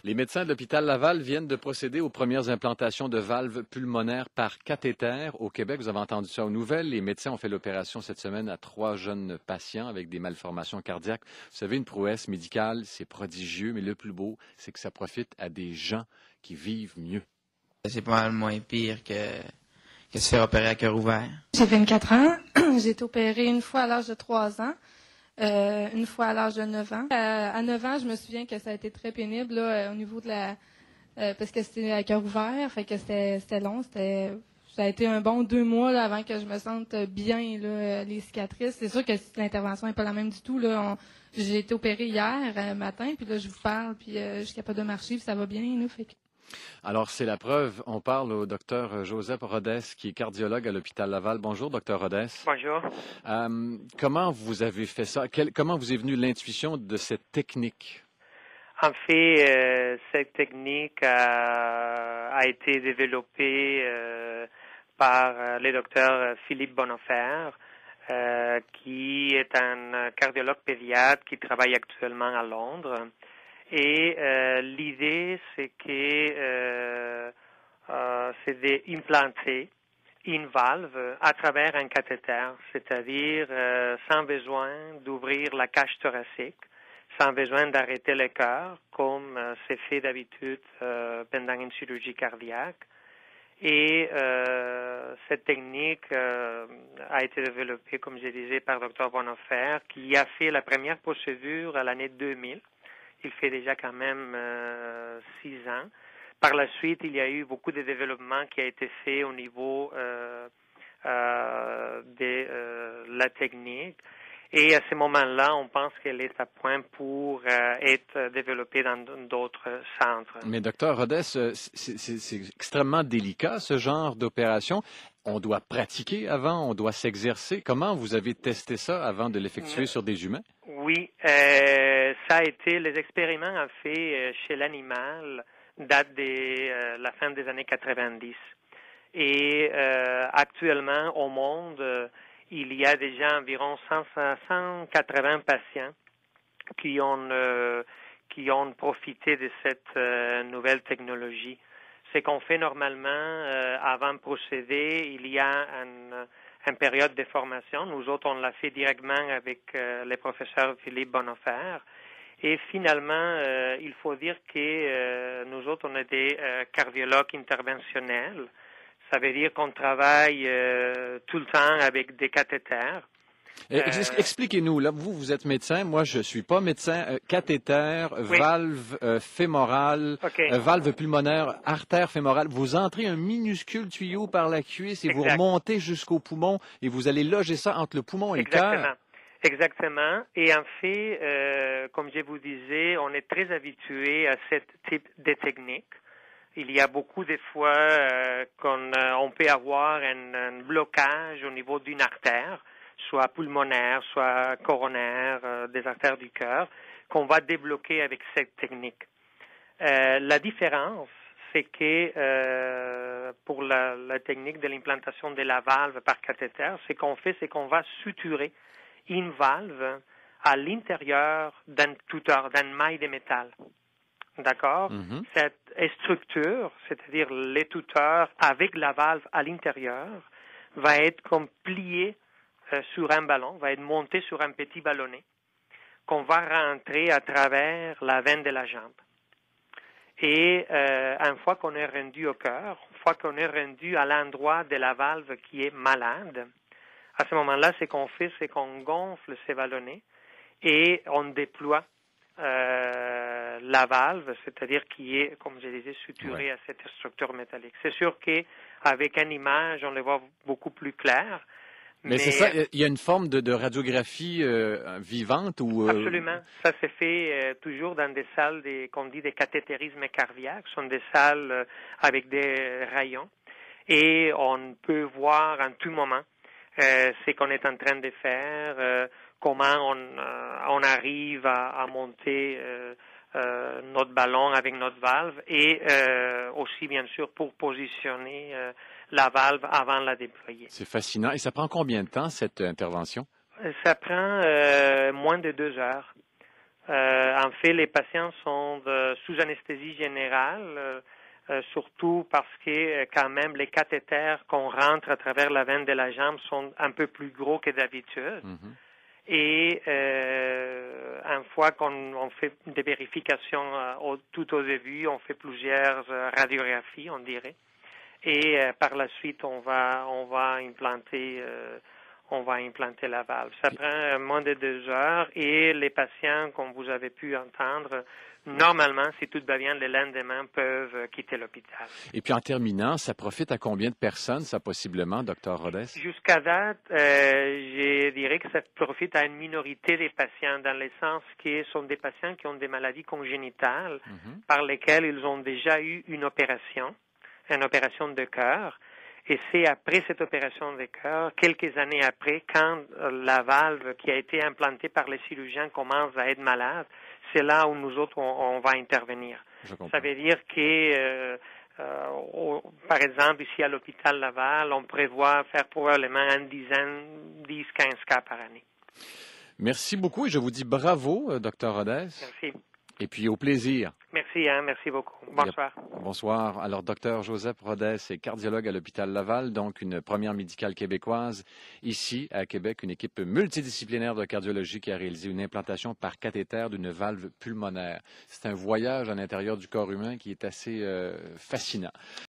Les médecins de l'hôpital Laval viennent de procéder aux premières implantations de valves pulmonaires par cathéter au Québec. Vous avez entendu ça aux nouvelles. Les médecins ont fait l'opération cette semaine à 3 jeunes patients avec des malformations cardiaques. Vous savez, une prouesse médicale, c'est prodigieux, mais le plus beau, c'est que ça profite à des gens qui vivent mieux. C'est pas mal moins pire que se faire opérer à cœur ouvert. J'ai 24 ans. J'ai été opérée une fois à l'âge de 3 ans. Une fois à l'âge de 9 ans. À 9 ans, je me souviens que ça a été très pénible là, au niveau de la... parce que c'était à cœur ouvert, fait que c'était long. Ça a été un bon 2 mois là, avant que je me sente bien, là, les cicatrices. C'est sûr que l'intervention n'est pas la même du tout. J'ai été opérée hier matin, puis là, je vous parle, puis je suis capable de marcher, puis ça va bien. Là, fait que... Alors, c'est la preuve. On parle au docteur Joseph Rodès, qui est cardiologue à l'hôpital Laval. Bonjour, docteur Rodès. Bonjour. Comment vous avez fait ça? Comment vous est venue l'intuition de cette technique? En fait, cette technique a été développée par le docteur Philippe Bonhoeffer, qui est un cardiologue pédiatre qui travaille actuellement à Londres. Et l'idée, c'est que c'est d'implanter une valve à travers un cathéter, c'est-à-dire sans besoin d'ouvrir la cage thoracique, sans besoin d'arrêter le cœur, comme c'est fait d'habitude pendant une chirurgie cardiaque. Et cette technique a été développée, comme je disais, par Dr Bonhoeffer, qui a fait la première procédure à l'année 2000. Il fait déjà quand même 6 ans. Par la suite, il y a eu beaucoup de développement qui a été fait au niveau de la technique. Et à ce moment-là, on pense qu'elle est à point pour être développée dans d'autres centres. Mais docteur Rodès, c'est extrêmement délicat, ce genre d'opération. On doit pratiquer avant, on doit s'exercer. Comment vous avez testé ça avant de l'effectuer sur des humains? Oui, ça a été, les expériments en fait chez l'animal datent de la fin des années 90. Et actuellement, au monde, il y a déjà environ 180 patients qui ont profité de cette nouvelle technologie. Ce qu'on fait normalement, avant de procéder, il y a une période de formation. Nous autres, on l'a fait directement avec le professeur Philippe Bonhoeffer. Et finalement, il faut dire que nous autres, on est des cardiologues interventionnels. Ça veut dire qu'on travaille tout le temps avec des cathéters. Expliquez-nous, là, vous êtes médecin, moi je suis pas médecin. Cathéter, oui. Valve fémorale, okay. Valve pulmonaire, artère fémorale. Vous entrez un minuscule tuyau par la cuisse et vous remontez jusqu'au poumon et vous allez loger ça entre le poumon et le cœur. Exactement. Et en fait, comme je vous disais, on est très habitué à ce type de technique. Il y a beaucoup de fois qu'on peut avoir un blocage au niveau d'une artère, soit pulmonaire, soit coronaire, des artères du cœur, qu'on va débloquer avec cette technique. La différence, c'est que pour la technique de l'implantation de la valve par cathéter, ce qu'on fait, c'est qu'on va suturer une valve à l'intérieur d'un tuteur, d'un maille de métal. D'accord? Mm-hmm. Cette structure, c'est-à-dire les tuteurs avec la valve à l'intérieur, va être comme pliée sur un ballon, va être montée sur un petit ballonnet qu'on va rentrer à travers la veine de la jambe. Et une fois qu'on est rendu au cœur, une fois qu'on est rendu à l'endroit de la valve qui est malade, à ce moment-là, ce qu'on fait, c'est qu'on gonfle ces ballonnets et on déploie la valve, c'est-à-dire qui est, comme je disais, suturée à cette structure métallique. C'est sûr qu'avec une image, on le voit beaucoup plus clair. Mais c'est ça, il y a une forme de radiographie vivante ou Absolument. Ça se fait toujours dans des salles qu'on dit des cathétérismes cardiaques. Ce sont des salles avec des rayons. Et on peut voir en tout moment ce qu'on est en train de faire, comment on arrive à monter notre ballon avec notre valve et aussi, bien sûr, pour positionner la valve avant de la déployer. C'est fascinant. Et ça prend combien de temps, cette intervention? Ça prend moins de 2 heures. En fait, les patients sont sous anesthésie générale, surtout parce que quand même les cathéters qu'on rentre à travers la veine de la jambe sont un peu plus gros que d'habitude. Mhm. Et une fois qu'on fait des vérifications tout au début, on fait plusieurs radiographies, on dirait. Et par la suite, on va implanter la valve. Ça prend moins de 2 heures et les patients, comme vous avez pu entendre, normalement, si tout va bien, le lendemain peuvent quitter l'hôpital. Et puis en terminant, ça profite à combien de personnes, ça possiblement, Dr. Rhodes? Jusqu'à date, je dirais que ça profite à une minorité des patients, dans le sens que ce sont des patients qui ont des maladies congénitales par lesquelles ils ont déjà eu une opération de cœur. Et c'est après cette opération de cœur, quelques années après, quand la valve qui a été implantée par les chirurgiens commence à être malade, c'est là où nous autres, on va intervenir. Ça veut dire que, par exemple, ici à l'hôpital Laval, on prévoit faire probablement 10-15 cas par année. Merci beaucoup et je vous dis bravo, Dr. Rhodes. Merci. Et puis au plaisir. Merci, merci beaucoup. Bonsoir. Bonsoir. Alors, Dr. Joseph Rhodes est cardiologue à l'hôpital Laval, donc une première médicale québécoise. Ici, à Québec, une équipe multidisciplinaire de cardiologie qui a réalisé une implantation par cathéter d'une valve pulmonaire. C'est un voyage à l'intérieur du corps humain qui est assez fascinant.